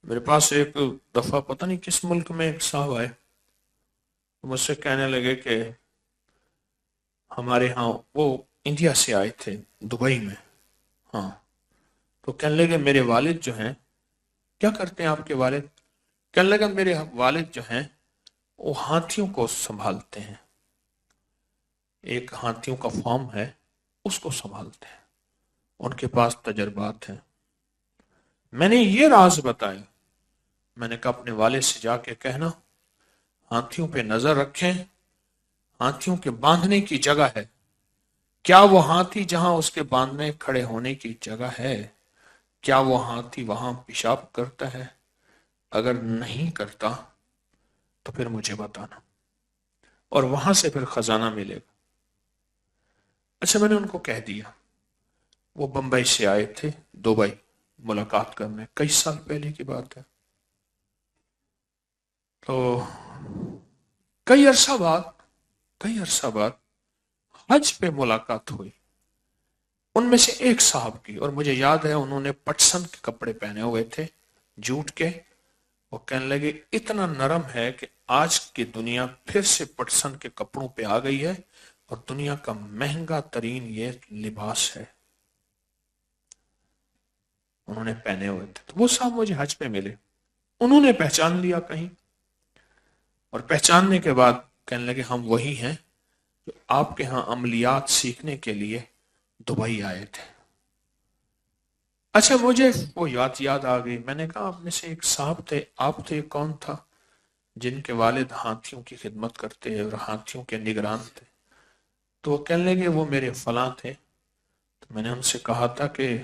میرے پاس ایک دفعہ پتہ نہیں کس ملک میں ایک صاحب آئے، تو مجھ سے کہنے لگے کہ ہمارے ہاں وہ انڈیا سے آئے تھے، دبئی میں. ہاں، تو کہنے لگے میرے والد جو ہیں. کیا کرتے ہیں آپ کے والد؟ کہنے لگا میرے والد جو ہیں وہ ہاتھیوں کو سنبھالتے ہیں، ایک ہاتھیوں کا فارم ہے، اس کو سنبھالتے ہیں، ان کے پاس تجربات ہیں. میں نے یہ راز بتایا. میں نے کہا اپنے والد سے جا کے کہنا ہاتھیوں پہ نظر رکھیں، ہاتھیوں کے باندھنے کی جگہ ہے، کیا وہ ہاتھی جہاں اس کے باندھنے کھڑے ہونے کی جگہ ہے، کیا وہ ہاتھی وہاں پیشاب کرتا ہے؟ اگر نہیں کرتا تو پھر مجھے بتانا، اور وہاں سے پھر خزانہ ملے گا. اچھا، میں نے ان کو کہہ دیا. وہ بمبئی سے آئے تھے دبئی ملاقات کرنے، کئی سال پہلے کی بات ہے. تو کئی عرصہ بعد حج پہ ملاقات ہوئی ان میں سے ایک صاحب کی، اور مجھے یاد ہے انہوں نے پٹسن کے کپڑے پہنے ہوئے تھے جوٹ کے. وہ کہنے لگے اتنا نرم ہے کہ آج کی دنیا پھر سے پٹسن کے کپڑوں پہ آ گئی ہے، اور دنیا کا مہنگا ترین یہ لباس ہے. انہوں نے پہنے ہوئے تھے. تو وہ صاحب مجھے حج پہ ملے، انہوں نے پہچان لیا کہیں، اور پہچاننے کے بعد کہنے لگے ہم وہی ہیں جو آپ کے ہاں عملیات سیکھنے کے لیے دبئی آئے تھے. اچھا، مجھے وہ یاد آ گئی. میں نے کہا آپ میں سے ایک صاحب تھے، آپ تھے، کون تھا؟ جن کے والد ہاتھیوں کی خدمت کرتے اور ہاتھیوں کے نگران تھے. تو وہ کہنے لگے وہ میرے فلاں تھے. تو میں نے ان سے کہا تھا کہ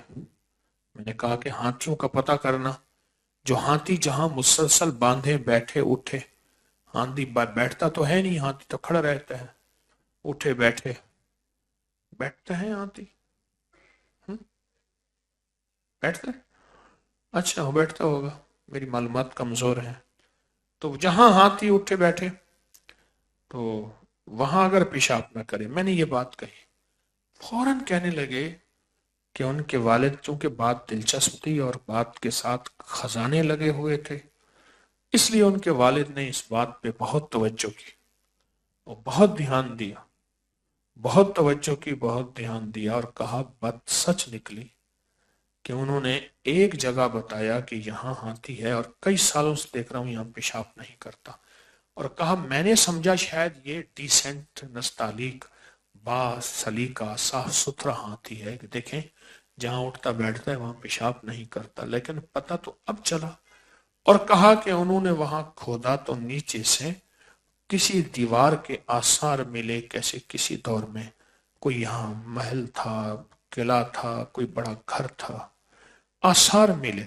میں نے کہا کہ ہاتھیوں کا پتہ کرنا، جو ہاتھی جہاں مسلسل باندھے بیٹھے اٹھے، ہاتھی بیٹھتا تو ہے نہیں، ہاتھی تو کھڑا رہتا ہے، اٹھے بیٹھے بیٹھتا ہے ہاتھی؟ ہم؟ بیٹھتا ہے؟ اچھا، وہ بیٹھتا ہوگا، میری معلومات کمزور ہیں. تو جہاں ہاتھی اٹھے بیٹھے تو وہاں اگر پیشاب نہ کرے. میں نے یہ بات کہی، فوراً کہنے لگے کہ ان کے والد چونکہ بات دلچسپ تھی اور بات کے ساتھ خزانے لگے ہوئے تھے، اس لیے ان کے والد نے اس بات پہ بہت توجہ کی اور بہت دھیان دیا، بہت توجہ کی، بہت دھیان دیا، اور کہا بات سچ نکلی کہ انہوں نے ایک جگہ بتایا کہ یہاں ہاتھی ہے اور کئی سالوں سے دیکھ رہا ہوں یہاں پیشاب نہیں کرتا. اور کہا میں نے سمجھا شاید یہ ڈیسنٹ، نستعلیق، با سلیقہ، صاف ستھرا ہاتھی ہے کہ دیکھیں جہاں اٹھتا بیٹھتا ہے وہاں پیشاب نہیں کرتا، لیکن پتہ تو اب چلا. اور کہا کہ انہوں نے وہاں کھودا تو نیچے سے کسی دیوار کے آثار ملے، کیسے کسی دور میں کوئی یہاں محل تھا، قلعہ تھا، کوئی بڑا گھر تھا، آثار ملے.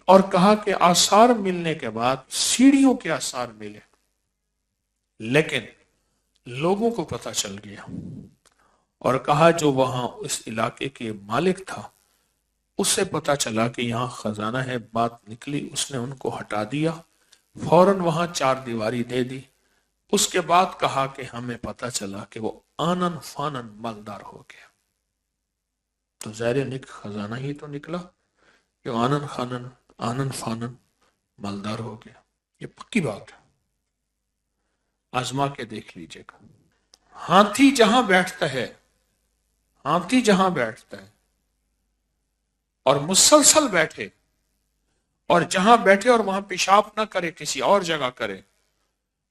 اور کہا کہ آثار ملنے کے بعد سیڑھیوں کے آثار ملے، لیکن لوگوں کو پتہ چل گیا. اور کہا جو وہاں اس علاقے کے مالک تھا اس سے پتہ چلا کہ یہاں خزانہ ہے. بات نکلی، اس نے ان کو ہٹا دیا، فوراً وہاں چار دیواری دے دی. اس کے بعد کہا کہ ہمیں پتہ چلا کہ وہ آنن فانن مالدار ہو گیا. تو ظاہر خزانہ ہی تو نکلا کہ آنن فانن مالدار ہو گیا. یہ پکی بات ہے، آزما کے دیکھ لیجئے گا. ہاتھی جہاں بیٹھتا ہے، ہاتھی جہاں بیٹھتا ہے اور مسلسل بیٹھے، اور جہاں بیٹھے اور وہاں پیشاب نہ کرے، کسی اور جگہ کرے،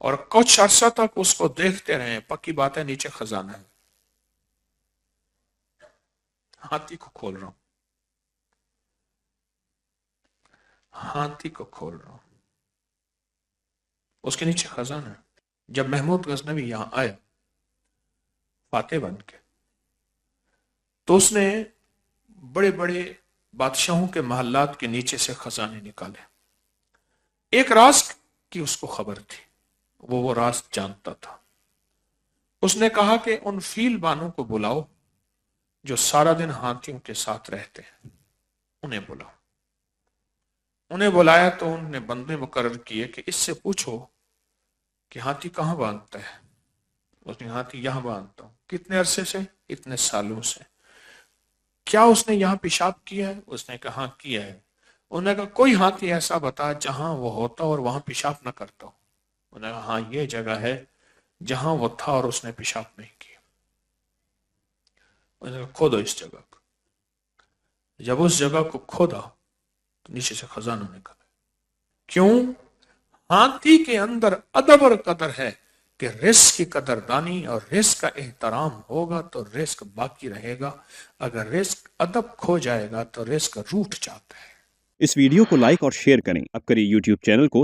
اور کچھ عرصہ تک اس کو دیکھتے رہیں، پکی بات ہے نیچے خزانہ ہے. ہاتھی کو کھول رہا ہوں، ہاتھی کو کھول رہا ہوں، اس کے نیچے خزانہ ہے. جب محمود غزنوی یہاں آیا فاتح بن کے، تو اس نے بڑے بڑے بادشاہوں کے محلات کے نیچے سے خزانے نکالے. ایک راز کی اس کو خبر تھی، وہ راز جانتا تھا. اس نے کہا کہ ان فیل بانوں کو بلاؤ جو سارا دن ہاتھیوں کے ساتھ رہتے ہیں، انہیں بلاؤ. انہیں بلایا تو انہوں نے بندے مقرر کیے کہ اس سے پوچھو کہ ہاتھی کہاں باندھتا ہے. اس نے ہاتھی یہاں باندھتا ہوں. کتنے عرصے سے؟ اتنے سالوں سے. کیا اس نے یہاں پیشاب کیا ہے؟ اس نے کہا کیا ہے. انہوں نے کہا کوئی ہاتھی ایسا بتا جہاں وہ ہوتا اور وہاں پیشاب نہ کرتا ہو. انہوں نے کہا ہاں یہ جگہ ہے جہاں وہ تھا اور اس نے پیشاب نہیں کیا. انہوں نے کہا کھودو اس جگہ کو. جب اس جگہ کو کھودا تو نیچے سے خزانہ نکلا. کیوں؟ ہاتھی کے اندر ادب اور قدر ہے کہ رزق کی قدردانی اور رزق کا احترام ہوگا تو رزق باقی رہے گا. اگر رزق ادب کھو جائے گا تو رزق روٹھ جاتا ہے. اس ویڈیو کو لائک اور شیئر کریں. اب کریے یوٹیوب چینل کو